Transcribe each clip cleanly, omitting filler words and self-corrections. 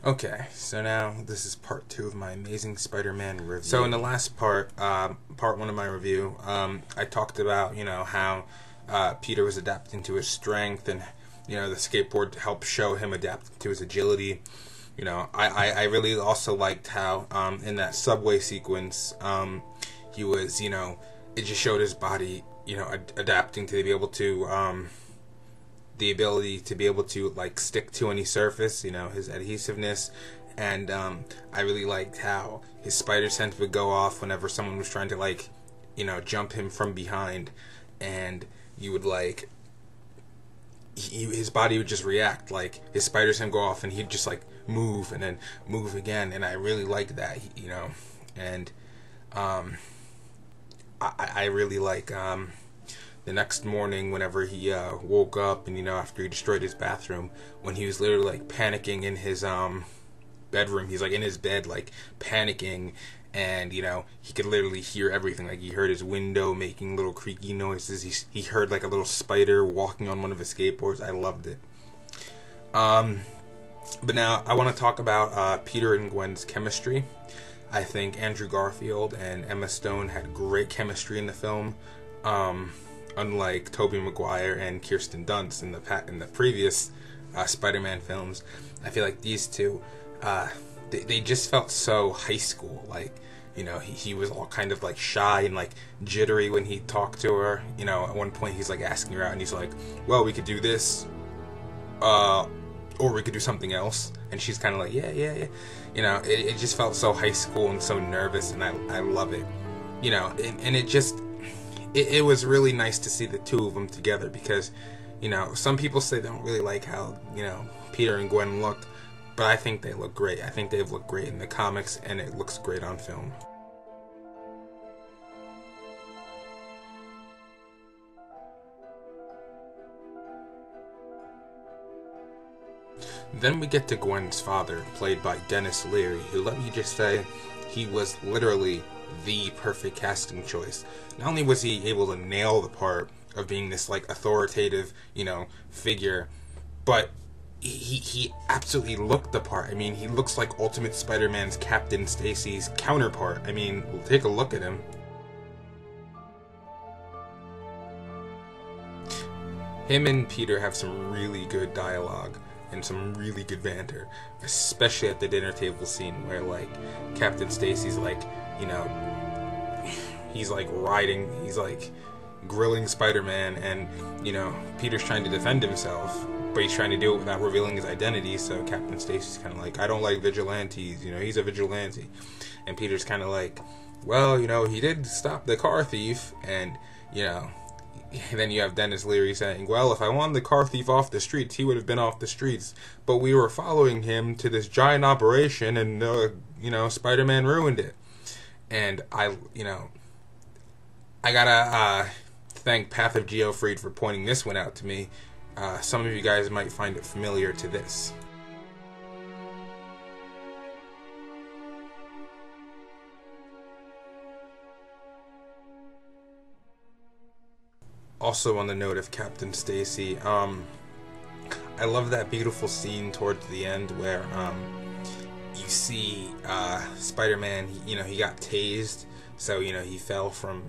Okay, so now this is part 2 of my Amazing Spider-Man review. So in the last part, part 1 of my review, I talked about, how Peter was adapting to his strength, and, the skateboard helped show him adapting to his agility. I really also liked how, in that subway sequence, he was, it just showed his body, adapting to be able to, the ability to be able to like stick to any surface, his adhesiveness, and I really liked how his spider sense would go off whenever someone was trying to jump him from behind, and you would his body would just react, like his spider sense go off and he'd just move and then move again, and I really liked that, and I really like the next morning whenever he woke up, and after he destroyed his bathroom, when he was literally panicking in his bedroom. He's in his bed panicking, and he could literally hear everything. He heard his window making little creaky noises. He heard a little spider walking on one of his skateboards. I loved it. But now I want to talk about Peter and Gwen's chemistry. I think Andrew Garfield and Emma Stone had great chemistry in the film. Unlike Tobey Maguire and Kirsten Dunst in the previous Spider-Man films, I feel like these two, they just felt so high school. He was all kind of shy and jittery when he talked to her. At one point he's asking her out, and he's like, "Well, we could do this, or we could do something else," and she's kind of yeah. It just felt so high school and so nervous, and I love it. And it just. It was really nice to see the two of them together, because, some people say they don't really like how, Peter and Gwen looked, but I think they look great. I think they've looked great in the comics, and it looks great on film. Then we get to Gwen's father, played by Dennis Leary, who, let me just say, he was literally the perfect casting choice. Not only was he able to nail the part of being this authoritative, figure, but he absolutely looked the part. I mean, he looks like Ultimate Spider-Man's Captain Stacy's counterpart. I mean, take a look at him. Him and Peter have some really good dialogue and some really good banter, especially at the dinner table scene where Captain Stacy's he's grilling Spider-Man, and Peter's trying to defend himself, but he's trying to do it without revealing his identity. So Captain Stacy's kind of I don't like vigilantes, he's a vigilante, and Peter's kind of well, he did stop the car thief, and then you have Dennis Leary saying, well, if I wanted the car thief off the streets, he would have been off the streets, but we were following him to this giant operation, and Spider-Man ruined it. And I gotta thank Path of Geofreed for pointing this one out to me. Some of you guys might find it familiar to this. Also, on the note of Captain Stacy, I love that beautiful scene towards the end where you see Spider-Man, he got tased, so he fell from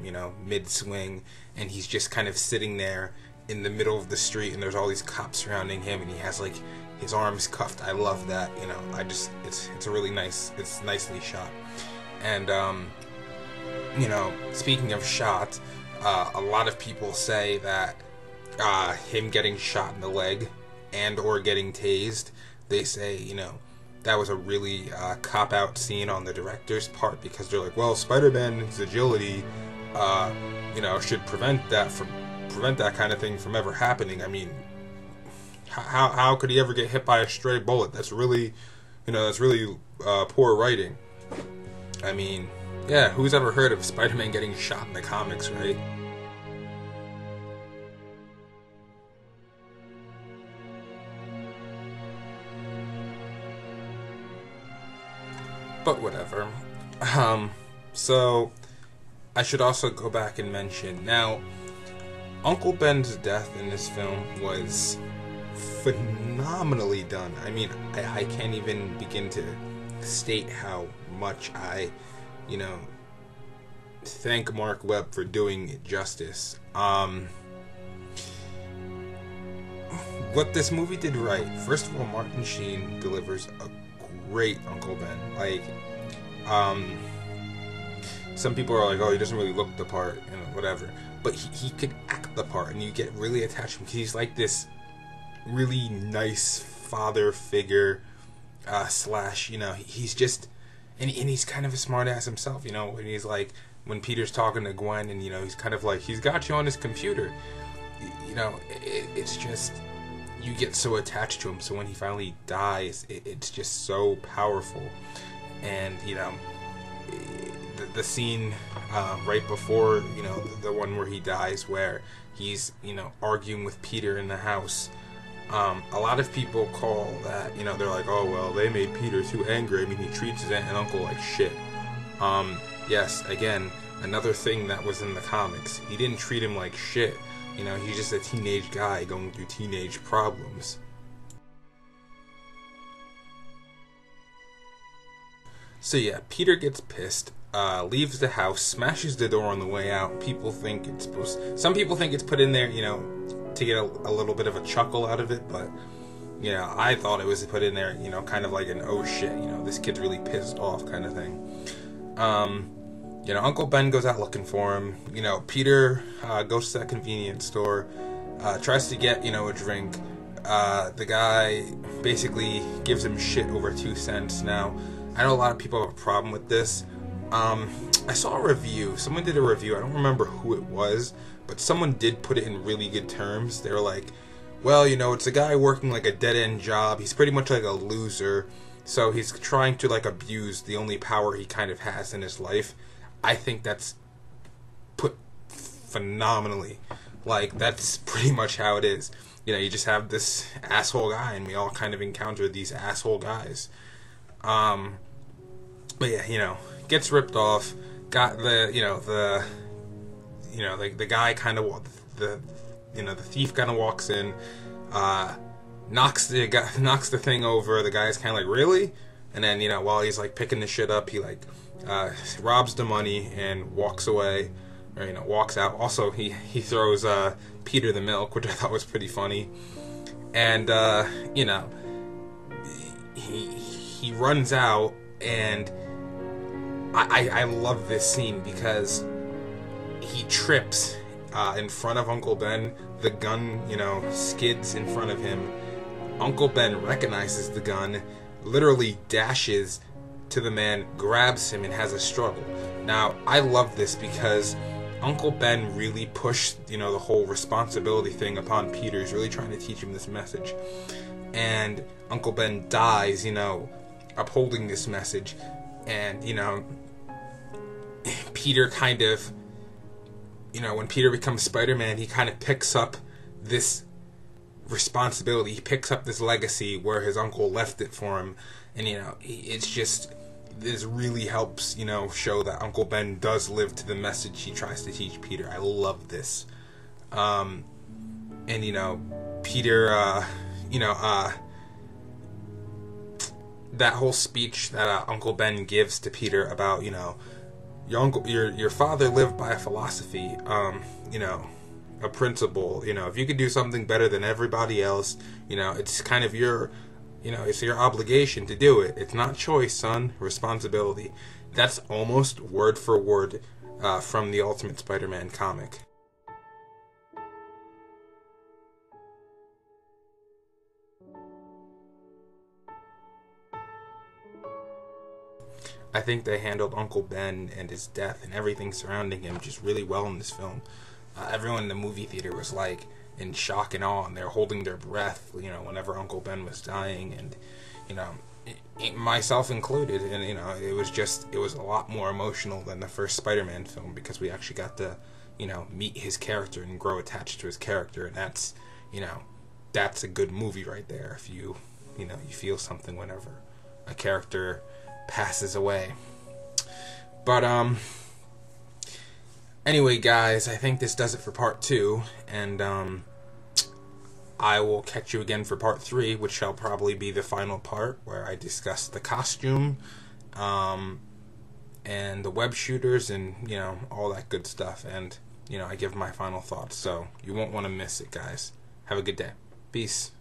mid-swing, and he's just kind of sitting there in the middle of the street, and there's all these cops surrounding him, and he has his arms cuffed. I love that. It's a really nice, it's nicely shot. And speaking of shot, a lot of people say that him getting shot in the leg and or getting tased, they say that was a really cop-out scene on the director's part, because they're well, Spider-Man's agility, should prevent that kind of thing from ever happening. I mean, how could he ever get hit by a stray bullet? That's really, poor writing. I mean, yeah, who's ever heard of Spider-Man getting shot in the comics, right? But whatever. So I should also go back and mention, now, Uncle Ben's death in this film was phenomenally done. I mean, I can't even begin to state how much I, you know, thank Mark Webb for doing it justice. What this movie did right, first of all, Martin Sheen delivers a great Uncle Ben. Like, some people are like, oh, he doesn't really look the part, you know, whatever. But he could act the part, and you get really attached to him because he's like this really nice father figure, slash, you know, he's just, and he's kind of a smart ass himself, you know, and he's like, when Peter's talking to Gwen, and, you know, he's kind of like, he's got you on his computer, you know, it's just, you get so attached to him. So when he finally dies, it's just so powerful. And, you know, the scene right before, you know, the one where he dies, where he's, you know, arguing with Peter in the house. A lot of people call that, you know, they're like, oh, well, they made Peter too angry. I mean, he treats his aunt and uncle like shit. Yes, again, another thing that was in the comics. He didn't treat him like shit. You know, he's just a teenage guy going through teenage problems. So yeah, Peter gets pissed, leaves the house, smashes the door on the way out. People think it's some people think it's put in there, you know, to get a little bit of a chuckle out of it, but, you know, I thought it was put in there, you know, kind of like an oh shit, you know, this kid's really pissed off kind of thing. You know, Uncle Ben goes out looking for him. You know, Peter goes to that convenience store, tries to get, you know, a drink. The guy basically gives him shit over 2 cents. Now, I know a lot of people have a problem with this. I saw a review. Someone did a review. I don't remember who it was, but someone did put it in really good terms. They were like, well, you know, it's a guy working like a dead-end job. He's pretty much like a loser. So he's trying to, like, abuse the only power he kind of has in his life. I think that's put phenomenally. Like, that's pretty much how it is. You know, you just have this asshole guy, and we all kind of encounter these asshole guys. But yeah, you know, gets ripped off. Got the, the guy kind of, the thief kind of walks in, knocks the thing over. The guy's kind of like, really? And then, you know, while he's like picking the shit up, he like robs the money and walks away, or, you know, walks out. Also, he throws Peter the milk, which I thought was pretty funny. And you know, he runs out, and I love this scene because he trips in front of Uncle Ben. The gun, you know, skids in front of him. Uncle Ben recognizes the gun, literally dashes to the man, grabs him, and has a struggle. Now, I love this because Uncle Ben really pushed, you know, the whole responsibility thing upon Peter. He's really trying to teach him this message. And Uncle Ben dies, you know, upholding this message. And, you know, Peter kind of, you know, when Peter becomes Spider-Man, he kind of picks up this responsibility. He picks up this legacy where his uncle left it for him. And, you know, it's just, this really helps, you know, show that Uncle Ben does live to the message he tries to teach Peter. I love this. And, you know, Peter, that whole speech that Uncle Ben gives to Peter about, you know, your father lived by a philosophy, you know, a principle, you know, if you could do something better than everybody else, you know, it's kind of your, you know, it's your obligation to do it. It's not choice, son, responsibility. That's almost word for word from the Ultimate Spider-Man comic. I think they handled Uncle Ben and his death and everything surrounding him just really well in this film. Everyone in the movie theater was like in shock and awe, and they were holding their breath, you know, whenever Uncle Ben was dying, and, you know, myself included. And, you know, it was a lot more emotional than the first Spider-Man film, because we actually got to, you know, meet his character and grow attached to his character, and that's, you know, that's a good movie right there. If you know, you feel something whenever a character passes away. But anyway, guys, I think this does it for part 2, and I will catch you again for part 3, which shall probably be the final part, where I discuss the costume, and the web shooters, and, you know, all that good stuff. And, you know, I give my final thoughts. So you won't want to miss it, guys. Have a good day. Peace.